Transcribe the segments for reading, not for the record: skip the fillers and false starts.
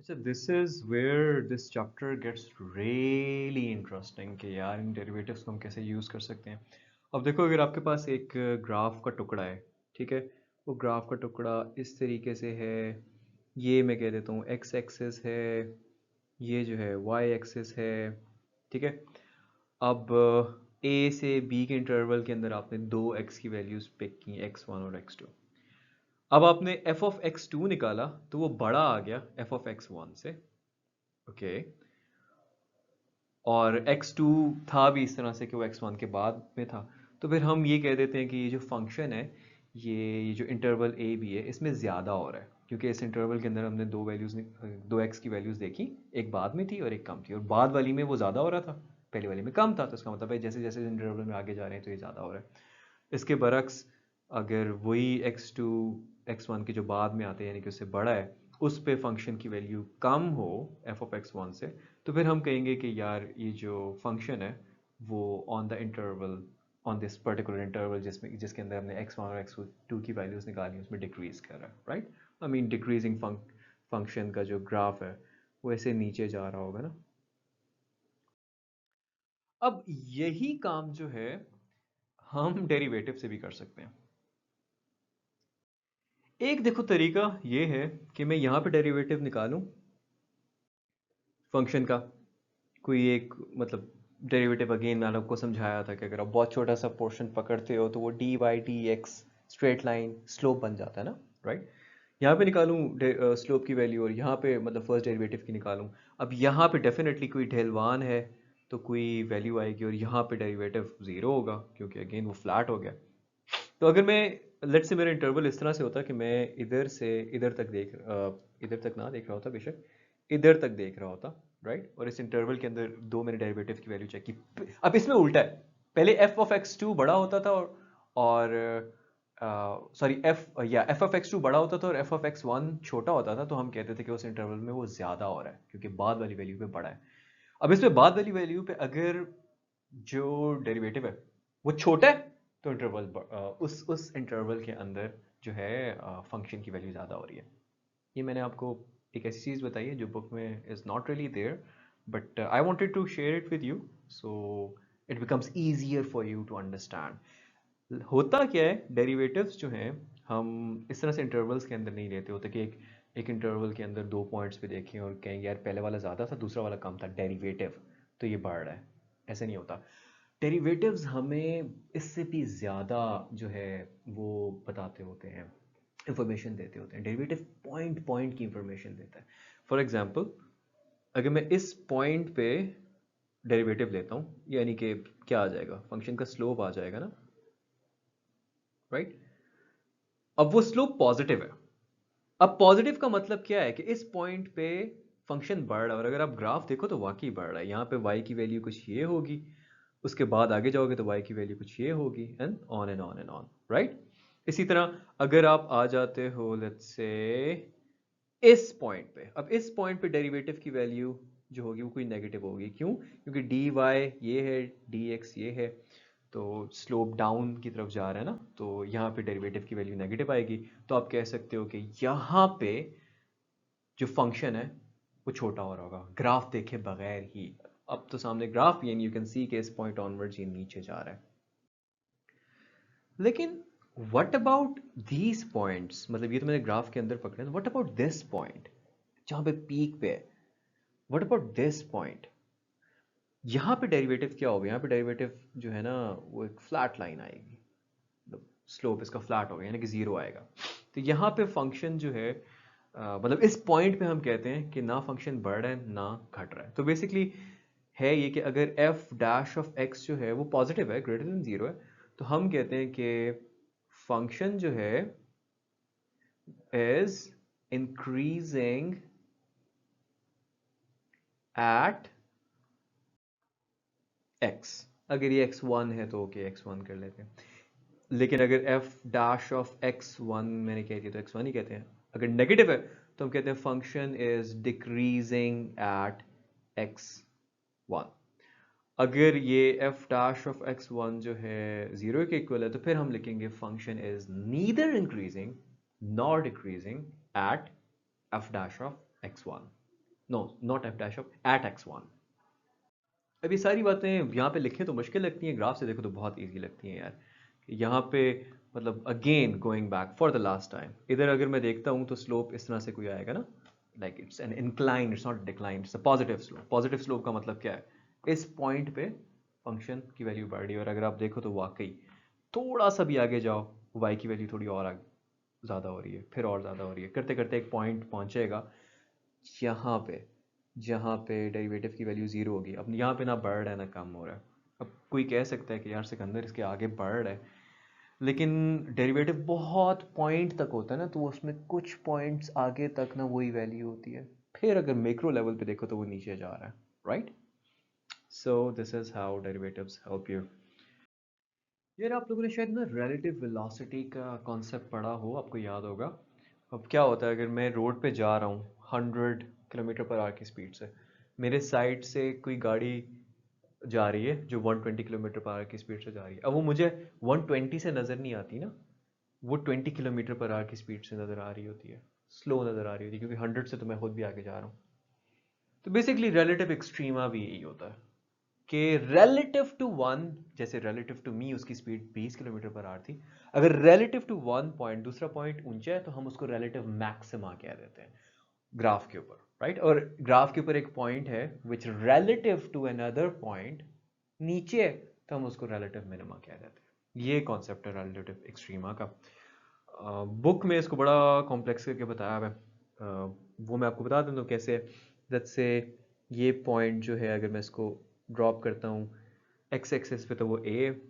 अच्छा, this is where this chapter gets really interesting कि यार इन डेरिवेटिव्स को हम कैसे यूज़ कर सकते हैं। अब देखो, अगर आपके पास एक ग्राफ का टुकड़ा है, ठीक है, वो ग्राफ का टुकड़ा इस तरीके से है, ये मैं कह देता हूँ एक्स एक्सिस है, ये जो है वाई एक्सिस है, ठीक है। अब ए से बी के इंटरवल के अंदर आपने दो एक्स की वैल्यूज़ पिक की, x1 और x2। अब आपने f ऑफ x2 निकाला तो वो बड़ा आ गया f ऑफ x1 से, ओके। और x2 था भी इस तरह से कि वो x1 के बाद में था। तो फिर हम ये कह देते हैं कि ये जो फंक्शन है, ये जो इंटरवल ए बी है, इसमें ज़्यादा हो रहा है, क्योंकि इस इंटरवल के अंदर हमने दो वैल्यूज़, दो एक्स की वैल्यूज़ देखी, एक बाद में थी और एक कम थी, और बाद वाली में वो ज़्यादा हो रहा था, पहले वाली में कम था। तो इसका मतलब है जैसे जैसे इंटरवल में आगे जा रहे हैं तो ये ज़्यादा हो रहा है। इसके बरक्स, अगर वही x2 x1 के जो बाद में आते हैं यानी कि उससे बड़ा है, उस पे फंक्शन की वैल्यू कम हो f ऑफ x1 से, तो फिर हम कहेंगे कि यार ये जो फंक्शन है वो on the interval, on this particular interval जिसमें जिसके अंदर हमने x1 और x2 की वैल्यूज निकाली उसमें डिक्रीज कर रहा है, right. I mean decreasing function का जो ग्राफ है वो ऐसे नीचे जा रहा होगा ना। अब यही काम जो है हम डेरिवेटिव से भी कर सकते हैं। एक देखो तरीका ये है कि मैं यहाँ पे डेरिवेटिव निकालूं फंक्शन का, कोई एक मतलब डेरिवेटिव, अगेन मैंने आपको समझाया था कि अगर आप बहुत छोटा सा पोर्शन पकड़ते हो तो वो D Y D X straight line slope बन जाता है ना, राइट। यहाँ पे निकालूं स्लोप की वैल्यू, और यहाँ पे मतलब फर्स्ट डेरिवेटिव की निकालूं। अब यहाँ पे डेफिनेटली कोई ढलवान है तो कोई वैल्यू आएगी, और यहाँ पे डेरिवेटिव ज़ीरो होगा क्योंकि अगेन वो फ्लैट हो गया। तो अगर मैं, लेट्स से मेरा इंटरवल इस तरह से होता कि मैं इधर से इधर तक इधर तक ना देख रहा होता, बेशक इधर तक देख रहा होता, राइट। और इस इंटरवल के अंदर दो मैंने डेरिवेटिव की वैल्यू चेक की। अब इसमें उल्टा है, पहले f ऑफ x2 बड़ा होता था, और सॉरी f ऑफ x2 बड़ा होता था और f ऑफ x1 छोटा होता था, तो हम कहते थे कि उस इंटरवल में वो ज़्यादा हो रहा है क्योंकि बाद वाली वैल्यू पे बड़ा है। अब इसमें बाद वाली वैल्यू पे अगर जो डेरिवेटिव है वो छोटा है, तो इंटरवल उस इंटरवल के अंदर जो है फंक्शन की वैल्यू ज़्यादा हो रही है। ये मैंने आपको एक ऐसी चीज़ बताई है जो बुक में is not really there, but I wanted to share it with you, so it becomes easier for you to understand. होता क्या है, डेरिवेटिव्स जो हैं हम इस तरह से इंटरवल्स के अंदर नहीं लेते होते कि एक इंटरवल के अंदर दो पॉइंट्स पे देखें और कहेंगे यार पहले वाला ज़्यादा था दूसरा वाला कम था, डेरिवेटिव तो ये बढ़ रहा है। ऐसे नहीं होता। डेरिवेटिव्स हमें इससे भी ज़्यादा जो है वो बताते होते हैं, इंफॉर्मेशन देते होते हैं। डेरिवेटिव पॉइंट पॉइंट की इंफॉर्मेशन देता है। फॉर एग्जांपल, अगर मैं इस पॉइंट पे डेरिवेटिव लेता हूँ, यानी कि क्या आ जाएगा, फंक्शन का स्लोप आ जाएगा ना, राइट। अब वो स्लोप पॉजिटिव है। अब पॉजिटिव का मतलब क्या है कि इस पॉइंट पे फंक्शन बढ़ रहा है, और अगर आप ग्राफ देखो तो वाकई बढ़ रहा है। यहाँ पे y की वैल्यू कुछ ये होगी, उसके बाद आगे जाओगे तो y की वैल्यू कुछ ये होगी, and on and on and on, right. इसी तरह अगर आप आ जाते हो लेट्स से इस पॉइंट पे, अब इस पॉइंट पे डेरिवेटिव की वैल्यू जो होगी वो कोई नेगेटिव होगी। क्यों? क्योंकि डी वाई ये है, डी एक्स ये है, तो स्लोप डाउन की तरफ जा रहा है ना, तो यहाँ पे डेरिवेटिव की वैल्यू नेगेटिव आएगी। तो आप कह सकते हो कि यहाँ पे जो फंक्शन है वो छोटा हो रहा होगा ग्राफ देखे बगैर ही। अब तो सामने graph he, and you can see कि इस पॉइंट ऑनवर्ड्स ये नीचे जा रहा है। लेकिन व्हाट अबाउट दीज पॉइंट्स, मतलब ये तो मैंने ग्राफ के अंदर पकड़े, व्हाट अबाउट दिस पॉइंट जहाँ पे पीक पे है, व्हाट अबाउट दिस पॉइंट? यहाँ पे डेरिवेटिव क्या होगा? यहाँ पे डेरिवेटिव जो है ना वो एक फ्लैट लाइन आएगी, मतलब स्लोप इसका फ्लैट होगा यानी कि जीरो आएगा। तो यहाँ पे फंक्शन जो है मतलब इस पॉइंट पे हम कहते हैं कि ना फंक्शन बढ़ रहा है ना घट रहा है। तो बेसिकली है ये कि अगर एफ डैश ऑफ एक्स जो है वो पॉजिटिव है, ग्रेटर देन जीरो है, तो हम कहते हैं कि फंक्शन जो है इज इंक्रीजिंग एट एक्स। अगर ये एक्स वन है तो ओके एक्स वन कर लेते हैं, लेकिन अगर F dash of x one मैंने कह दिया तो एक्स वन ही कहते हैं। अगर नेगेटिव है तो हम कहते हैं function is decreasing eight x one. अगर ये F dash of x one जो है जीरो के इक्वल है तो फिर हम लिखेंगे function is neither increasing nor decreasing at f dash of x one. No not f dash of at x1। अब ये सारी बातें यहाँ पे लिखें तो मुश्किल लगती हैं, ग्राफ से देखो तो बहुत ईजी लगती हैं यार। यहाँ पे मतलब again going back for the last time, इधर अगर मैं देखता हूँ तो स्लोप इस तरह से कोई आएगा ना, like it's an incline, it's not decline, it's a positive slope. Positive slope का मतलब क्या है, इस पॉइंट पे फंक्शन की वैल्यू बढ़ रही है, और अगर आप देखो तो वाकई थोड़ा सा भी आगे जाओ y की वैल्यू थोड़ी और ज़्यादा हो रही है, फिर और ज़्यादा हो रही है, करते करते एक पॉइंट पहुँचेगा यहाँ पे जहाँ पे डेरिवेटिव की वैल्यू ज़ीरो होगी। अब यहाँ पे ना बढ़ रहा है ना कम हो रहा है। अब कोई कह सकता है कि यार सिकंदर इसके आगे बढ़ रहा है, लेकिन डेरिवेटिव बहुत पॉइंट तक होता है ना, तो उसमें कुछ पॉइंट्स आगे तक ना वही वैल्यू होती है, फिर अगर मैक्रो लेवल पे देखो तो वो नीचे जा रहा है, right. So this is how derivatives help you. यार आप लोगों ने शायद ना रिलेटिव वेलोसिटी का कॉन्सेप्ट पढ़ा हो, आपको याद होगा। अब क्या होता है, अगर मैं रोड पे जा रहा हूँ 100 किलोमीटर पर आवर की स्पीड से, मेरे साइड से कोई गाड़ी जा रही है जो 120 किलोमीटर पर आवर की स्पीड से जा रही है, अब वो मुझे 120 से नज़र नहीं आती ना, वो 20 किलोमीटर पर आवर की स्पीड से नज़र आ रही होती है, स्लो नज़र आ रही होती है, क्योंकि 100 से तो मैं खुद भी आगे जा रहा हूँ। तो बेसिकली रिलेटिव एक्सट्रीमा भी यही होता है कि रिलेटिव टू वन, जैसे रिलेटिव टू मी उसकी स्पीड 20 किलोमीटर पर आवर थी, अगर रिलेटिव टू वन पॉइंट दूसरा पॉइंट ऊंचा है तो हम उसको रिलेटिव मैक्सिमा कह देते हैं ग्राफ के ऊपर, राइट। और ग्राफ के ऊपर एक पॉइंट है विच रिलेटिव टू अनदर पॉइंट नीचे है, तो हम उसको रिलेटिव मिनिमा कह देते हैं। ये कॉन्सेप्ट है रिलेटिव एक्सट्रीमा का। बुक में इसको बड़ा कॉम्प्लेक्स करके बताया है। वो मैं आपको बता दूँ कैसे। लेट्स से ये पॉइंट जो है, अगर मैं इसको ड्रॉप करता हूँ एक्स एक्सिस पे, तो वो ए,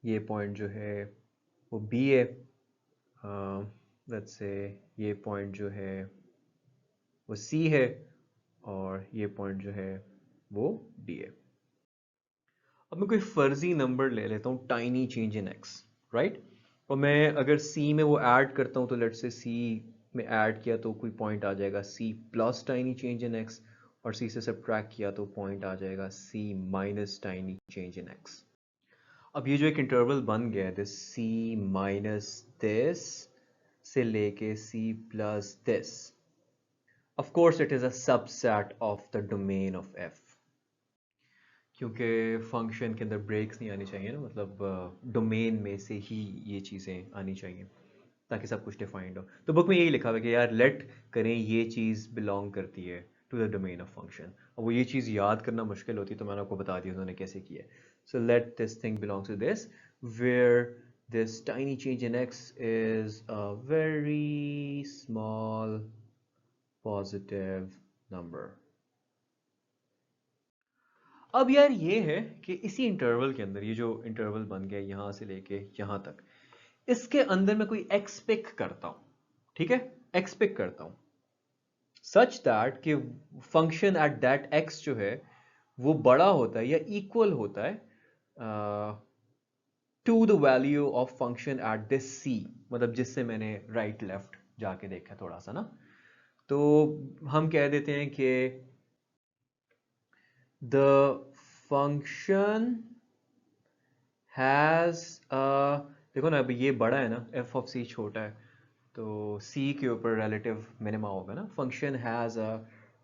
ये पॉइंट जो है वो बी है, लेट्स से ये पॉइंट जो है वो सी है, और ये पॉइंट जो है वो डी है। अब मैं कोई फर्जी नंबर ले लेता हूँ, tiny change in x, right. और मैं अगर सी में वो ऐड करता हूँ, तो लेट्स से सी में ऐड किया तो कोई पॉइंट आ जाएगा C plus tiny change in X, और सी से सब्ट्रैक्ट किया तो पॉइंट आ जाएगा C minus tiny change in X. अब ये जो एक इंटरवल बन गया है, दिस सी माइनस दिस से लेके c plus this, of course it is a subset of the domain of f, क्योंकि फंक्शन के अंदर ब्रेक्स नहीं आनी चाहिए ना, मतलब डोमेन में से ही ये चीज़ें आनी चाहिए ताकि सब कुछ डिफाइंड हो। तो बुक में यही लिखा हुआ है कि यार लेट करें ये चीज़ बिलोंग करती है to the domain of function. अब वो ये चीज़ याद करना मुश्किल होती है, तो मैंने आपको बता दिया उन्होंने कैसे किया है। So let this thing belongs to this, where this tiny change in x is a very small positive number. अब यार ये है कि इसी इंटरवल के अंदर, ये जो इंटरवल बन गया यहाँ से लेके यहाँ तक, इसके अंदर मैं कोई एक्स पिक करता हूँ, ठीक है, एक्स पिक करता हूँ सच दैट कि फंक्शन एट दैट एक्स जो है वो बड़ा होता है या इक्वल होता है to the value of function at this C, मतलब जिससे मैंने राइट लेफ्ट जाके देखा थोड़ा सा ना। तो हम कह देते हैं कि द फंक्शन हैज़ देखो ना, अभी ये बड़ा है ना, एफ ऑफ सी छोटा है, तो सी के ऊपर रिलेटिव मिनिमा होगा ना। फंक्शन हैज़ अ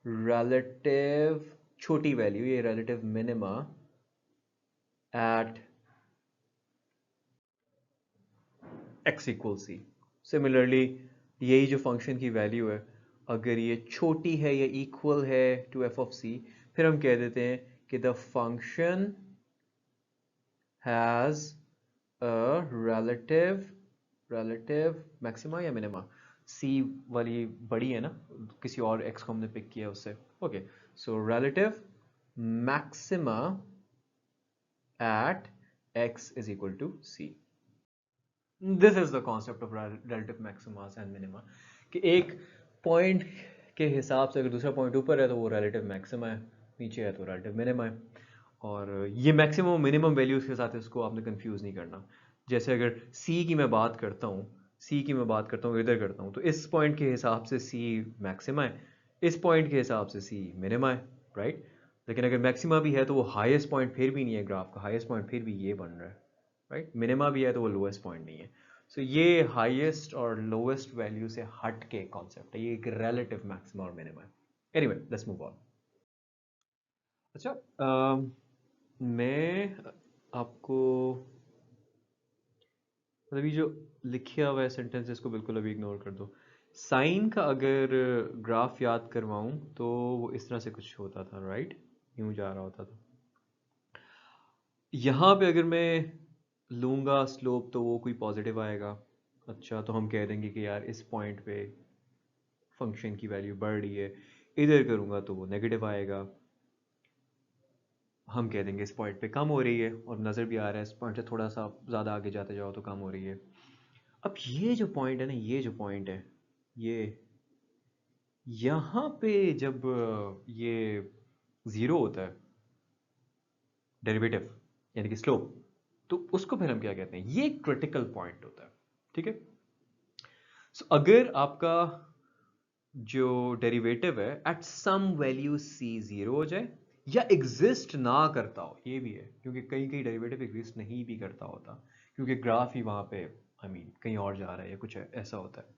रिलेटिव छोटी वैल्यू, ये relative minima at x equal c. Similarly यही जो फंक्शन की वैल्यू है, अगर ये छोटी है या इक्वल है टू एफ ऑफ सी, फिर हम कह देते हैं कि the function has relative maxima या मिनिमा। सी वाली बड़ी है ना, किसी और एक्स को हमने पिक किया उससे, okay. So relative maxima at X is equal to C. This is the concept of relative maximas and minima, कि एक पॉइंट के हिसाब से अगर दूसरा पॉइंट ऊपर है तो वो रिलेटिव मैक्सिमा है, नीचे है तो रिलेटिव मिनिमा है। और ये मैक्सिमम मिनिमम वैल्यूज के साथ इसको आपने कंफ्यूज नहीं करना। जैसे अगर सी की मैं बात करता हूँ, सी की मैं बात करता हूँ, इधर करता हूँ, तो इस पॉइंट के हिसाब से सी मैक्सिमा है, इस पॉइंट के हिसाब से सी मिनिमा है, राइट। लेकिन अगर मैक्सिमा भी है तो वो हाईएस्ट पॉइंट फिर भी नहीं है ग्राफ का, हाईएस्ट पॉइंट फिर भी ये बन रहा है, राइट। मिनिमा भी है तो वो लोएस्ट पॉइंट नहीं है। सो ये हाईएस्ट और लोएस्ट वैल्यू से हट के कॉन्सेप्ट है, ये एक रिलेटिव मैक्सिमा और मिनिमा है। Anyway let's move on. अच्छा, मैं आपको मतलब ये जो लिखा हुआ है सेंटेंस इसको बिल्कुल अभी इग्नोर कर दो। साइन का अगर ग्राफ याद करवाऊं तो वो इस तरह से कुछ होता था, राइट? यूं जा रहा होता था। यहाँ पे अगर मैं लूँगा स्लोप तो वो कोई पॉजिटिव आएगा। अच्छा, तो हम कह देंगे कि यार इस पॉइंट पे फंक्शन की वैल्यू बढ़ रही है। इधर करूँगा तो वो नेगेटिव आएगा। हम कह देंगे इस पॉइंट पे कम हो रही है, और नज़र भी आ रहा है इस पॉइंट से थोड़ा सा ज़्यादा आगे जाते जाओ तो कम हो रही है। अब ये जो पॉइंट है ना, ये जो पॉइंट है, ये यहाँ पे जब ये ज़ीरो होता है, डेरिवेटिव यानी कि स्लोप, तो उसको फिर हम क्या कहते हैं? ये क्रिटिकल पॉइंट होता है। ठीक है। सो अगर आपका जो डेरिवेटिव है at some value c zero हो जाए, या एग्जिस्ट ना करता हो, ये भी है, क्योंकि कई कई डेरिवेटिव एग्जिस्ट नहीं भी करता होता, क्योंकि ग्राफ ही वहां पे कहीं और जा रहा है या कुछ ऐसा होता है।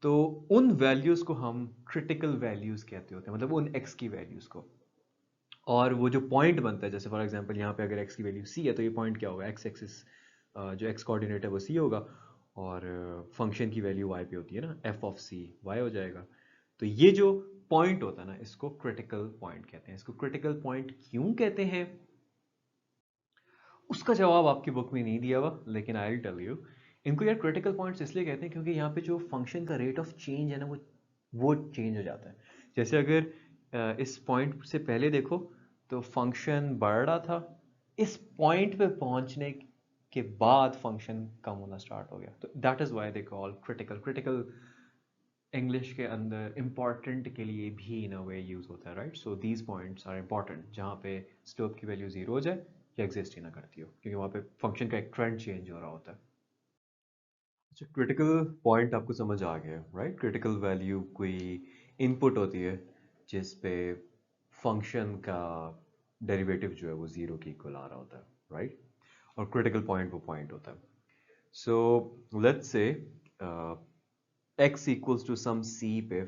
तो उन वैल्यूज को हम क्रिटिकल वैल्यूज कहते होते हैं, मतलब उन एक्स की वैल्यूज को। और वो जो पॉइंट बनता है, जैसे फॉर एग्जांपल यहाँ पे अगर x की वैल्यू c है, तो ये पॉइंट क्या होगा? x एक्सिस जो x कोऑर्डिनेट है वो c होगा, और फंक्शन की वैल्यू y पे होती है ना, f ऑफ c y हो जाएगा। तो ये जो पॉइंट होता है ना, इसको क्रिटिकल पॉइंट कहते हैं। इसको क्रिटिकल पॉइंट क्यों कहते हैं, उसका जवाब आपकी बुक में नहीं दिया हुआ, लेकिन आई विल टेल यू। इनको यार क्रिटिकल पॉइंट्स इसलिए कहते हैं क्योंकि यहाँ पे जो फंक्शन का रेट ऑफ चेंज है ना, वो चेंज हो जाता है। जैसे अगर इस पॉइंट से पहले देखो तो फंक्शन बढ़ रहा था, इस पॉइंट पे पहुंचने के बाद फंक्शन कम होना स्टार्ट हो गया। तो that is why they call critical. Critical English के अंदर इम्पॉर्टेंट के लिए भी इन अ वे यूज होता है, right? So these points are important, जहाँ पे स्लोप की वैल्यू जीरो हो जाए या एग्जिस्ट ही ना करती हो, क्योंकि वहाँ पे फंक्शन का एक ट्रेंड चेंज हो रहा होता है। अच्छा, क्रिटिकल पॉइंट आपको समझ आ गया, राइट? क्रिटिकल वैल्यू कोई इनपुट होती है जिस पे फंक्शन का डेरिवेटिव जो है वो जीरो के इक्वल आ रहा होता है, राइट? और क्रिटिकल पॉइंट वो पॉइंट होता है। So let's say x equals to some c पे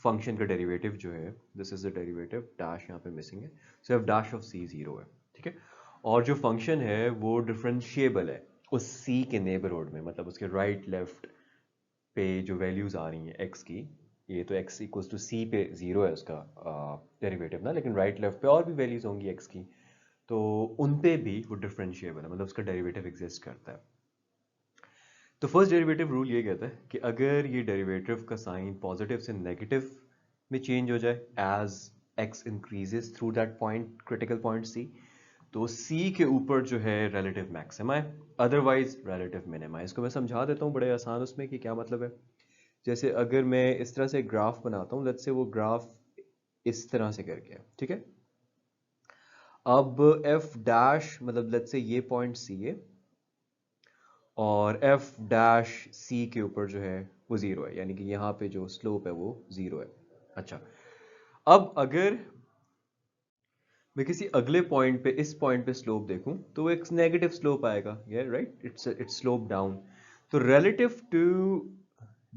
फंक्शन का डेरिवेटिव जो है, this is the derivative, dash यहाँ पे मिसिंग है, so F dash of c zero है। ठीक है। और जो फंक्शन है वो डिफरेंशिएबल है उस c के नेबरहुड में, मतलब उसके राइट लेफ्ट पे जो वैल्यूज आ रही हैं x की, ये तो x इक्वल्स टू c पे जीरो है उसका डेरिवेटिव ना, लेकिन राइट लेफ्ट पे और भी वैल्यूज होंगी x की, तो उन पे भी वो डिफरेंशिएबल है, मतलब उसका डेरिवेटिव एग्जिस्ट करता है। तो फर्स्ट डेरिवेटिव रूल ये कहता है कि अगर ये डेरिवेटिव का साइन पॉजिटिव से नेगेटिव में चेंज हो जाए as x increases through that point, critical point c, तो c के ऊपर जो है रिलेटिव मैक्सिमा है, अदरवाइज रिलेटिव मिनिमा है। इसको मैं समझा देता हूँ बड़े आसान उसमें कि क्या मतलब है। जैसे अगर मैं इस तरह से ग्राफ बनाता हूँ, लेट्स से वो ग्राफ इस तरह से करके है, ठीक है। अब f डैश मतलब लेट्स से ये पॉइंट c है, और एफ डैश सी के ऊपर जो है वो जीरो है, यानी कि यहाँ पे जो स्लोप है वो जीरो है। अच्छा, अब अगर मैं किसी अगले पॉइंट पे, इस पॉइंट पे स्लोप देखूं तो वो एक नेगेटिव स्लोप आएगा, ये राइट, इट्स स्लोप डाउन। तो रिलेटिव टू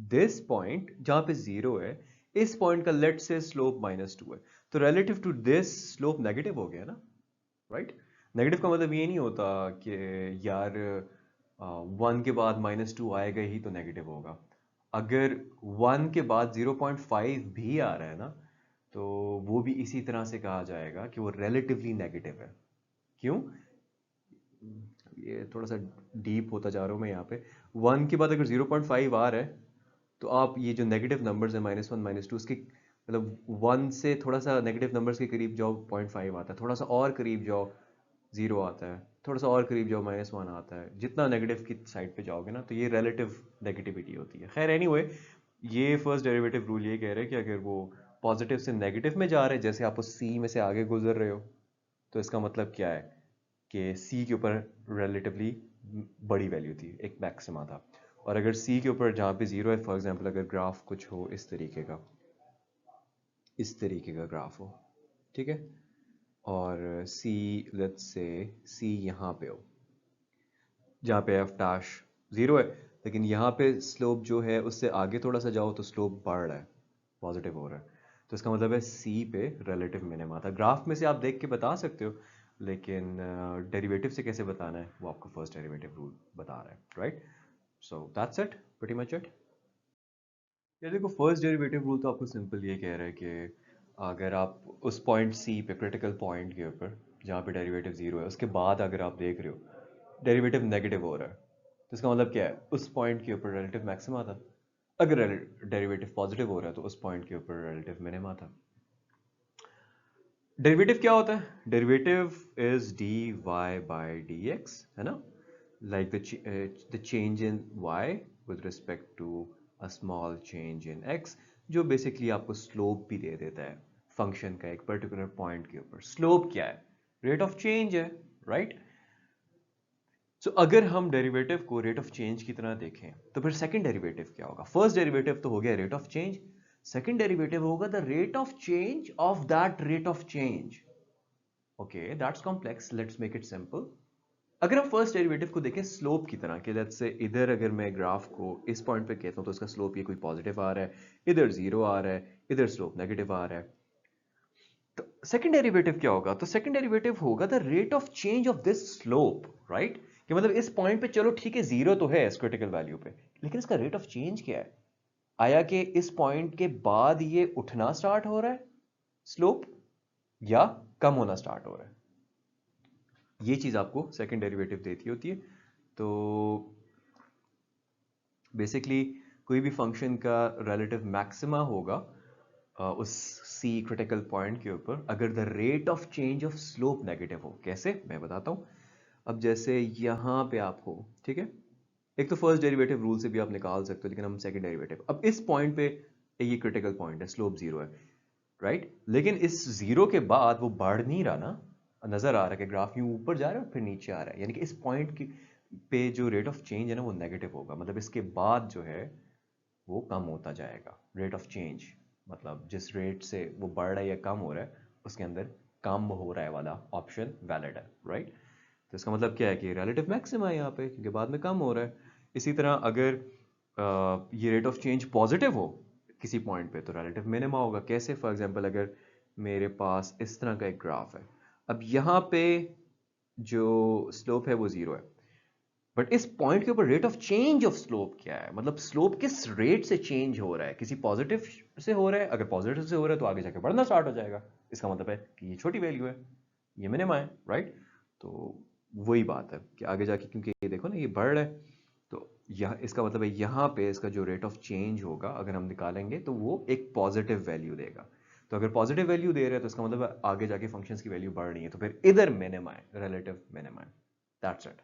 दिस पॉइंट जहाँ पे जीरो है, इस पॉइंट का लेट से स्लोप -2 है, तो relative to this slope negative हो गया ना, राइट? नेगेटिव का मतलब ये नहीं होता कि यार 1 के बाद -2 आएगा ही तो नेगेटिव होगा। अगर 1 के बाद 0.5 भी आ रहा है ना, तो वो भी इसी तरह से कहा जाएगा कि वो रिलेटिवली नेगेटिव है। क्यों? ये थोड़ा सा डीप होता जा रहा हूँ मैं यहाँ पे। 1 के बाद अगर 0.5 आ रहा है, तो आप ये जो नेगेटिव नंबर्स है -1 -2, उसके मतलब 1 से थोड़ा सा नेगेटिव नंबर्स के करीब जाओ 0.5 आता है, थोड़ा सा और करीब जाओ जीरो आता है, थोड़ा सा और करीब जाओ -1 आता है। जितना नेगेटिव की साइड पे जाओगे ना, तो ये रिलेटिव नेगेटिविटी होती है। खैर एनीवे, ये फर्स्ट डेरिवेटिव रूल ये कह रहे हैं कि अगर वो पॉजिटिव से नेगेटिव में जा रहे हैं, जैसे आप उस सी में से आगे गुजर रहे हो, तो इसका मतलब क्या है कि सी के ऊपर रिलेटिवली बड़ी वैल्यू थी, एक मैक्सिमा था। और अगर सी के ऊपर जहाँ पे जीरो है, फॉर एग्जांपल अगर ग्राफ कुछ हो इस तरीके का, इस तरीके का ग्राफ हो, ठीक है, और सी लेट्स से सी यहाँ पे हो जहाँ पे एफ डैश जीरो है, लेकिन यहाँ पे स्लोप जो है उससे आगे थोड़ा सा जाओ तो स्लोप बढ़ रहा है, पॉजिटिव हो रहा है। तो इसका मतलब है सी पे रिलेटिव मिनिमा था। ग्राफ में से आप देख के बता सकते हो, लेकिन डेरिवेटिव से कैसे बताना है वो आपको फर्स्ट डेरिवेटिव रूल बता रहा है, right? So that's it, pretty much it. ये देखो, फर्स्ट डेरिवेटिव रूल तो आपको सिंपल ये कह रहा है कि अगर आप उस पॉइंट सी पे, क्रिटिकल पॉइंट के ऊपर जहाँ पे डेरिवेटिव जीरो है, उसके बाद अगर आप देख रहे हो डेरिवेटिव नेगेटिव हो रहा है, तो इसका मतलब क्या है? उस पॉइंट के ऊपर रिलेटिव मैक्सिमा था। अगर डेरिवेटिव पॉजिटिव हो रहा है तो उस पॉइंट के ऊपर रिलेटिव मिनिमा था। डेरिवेटिव क्या होता है? Derivative is d y by d x, है ना? Like the change in y with respect to a small change in x, जो बेसिकली आपको स्लोप भी दे देता है फंक्शन का एक पर्टिकुलर पॉइंट के ऊपर। स्लोप क्या है? रेट ऑफ चेंज है, राइट? सो अगर हम डेरिवेटिव को रेट ऑफ चेंज की तरह देखें तो फिर सेकंड डेरिवेटिव क्या होगा? फर्स्ट डेरिवेटिव तो हो गया rate of change, second derivative होगा the rate of change of that rate of change. Okay, that's complex, let's make it simple. अगर हम फर्स्ट डेरिवेटिव को देखें स्लोप की तरह, कि लेट्स से इधर अगर मैं ग्राफ को इस पॉइंट पे कहता हूं तो इसका स्लोप ये कोई पॉजिटिव आ रहा है, इधर जीरो आ रहा है, इधर स्लोप नेगेटिव आ रहा है, तो सेकंड डेरिवेटिव क्या होगा? तो सेकंड डेरिवेटिव होगा the rate of change of this slope, right? कि मतलब इस पॉइंट पे चलो ठीक है, जीरो तो है इस क्रिटिकल वैल्यू पे, लेकिन इसका रेट ऑफ चेंज क्या है? आया कि इस पॉइंट के बाद ये उठना स्टार्ट हो रहा है स्लोप, या कम होना स्टार्ट हो रहा है? ये चीज आपको सेकंड डेरिवेटिव देती होती है। तो बेसिकली कोई भी फंक्शन का रिलेटिव मैक्सिमा होगा उस सी क्रिटिकल पॉइंट के ऊपर अगर the rate of change of slope negative हो। कैसे, मैं बताता हूं। अब जैसे यहां पे आप हो, ठीक है, एक तो फर्स्ट डेरिवेटिव रूल से भी आप निकाल सकते हो, लेकिन हम सेकंड डेरिवेटिव, अब इस पॉइंट पे ये क्रिटिकल पॉइंट है, स्लोप जीरो है, राइट? लेकिन इस जीरो के बाद वो बढ़ नहीं रहा ना, नजर आ रहा है कि ग्राफ यूं ऊपर जा रहा है और फिर नीचे आ रहा है, यानी कि इस पॉइंट की पे जो रेट ऑफ चेंज है ना वो नेगेटिव होगा, मतलब इसके बाद जो है वो कम होता जाएगा। रेट ऑफ चेंज मतलब जिस रेट से वो बढ़ रहा है या कम हो रहा है, उसके अंदर कम हो रहा है वाला ऑप्शन वैलिड है, राइट? तो इसका मतलब क्या है कि रिलेटिव मैक्सिमा है यहाँ पे, क्योंकि बाद में कम हो रहा है। इसी तरह अगर ये रेट ऑफ चेंज पॉजिटिव हो किसी पॉइंट पे तो रिलेटिव मिनिमा होगा। कैसे? फॉर एग्जांपल अगर मेरे पास इस तरह का एक ग्राफ है, अब यहाँ पे जो स्लोप है वो जीरो है, बट इस पॉइंट के ऊपर rate of change of slope क्या है? मतलब स्लोप किस रेट से चेंज हो रहा है? किसी पॉजिटिव से हो रहा है, अगर पॉजिटिव से हो रहा है तो आगे जाके बढ़ना स्टार्ट हो जाएगा, इसका मतलब है कि ये छोटी वैल्यू है, ये मिनिमा है, राइट? तो वही बात है कि आगे जाके, क्योंकि ये देखो ना ये बढ़ रहा है, तो यह इसका मतलब है यहाँ पे इसका जो रेट ऑफ चेंज होगा अगर हम निकालेंगे तो वो एक पॉजिटिव वैल्यू देगा। तो अगर पॉजिटिव वैल्यू दे रहा है तो इसका मतलब है आगे जाके फंक्शंस की वैल्यू बढ़ रही है, तो फिर इधर मिनिमा है, रिलेटिव मिनिमा है। That's it.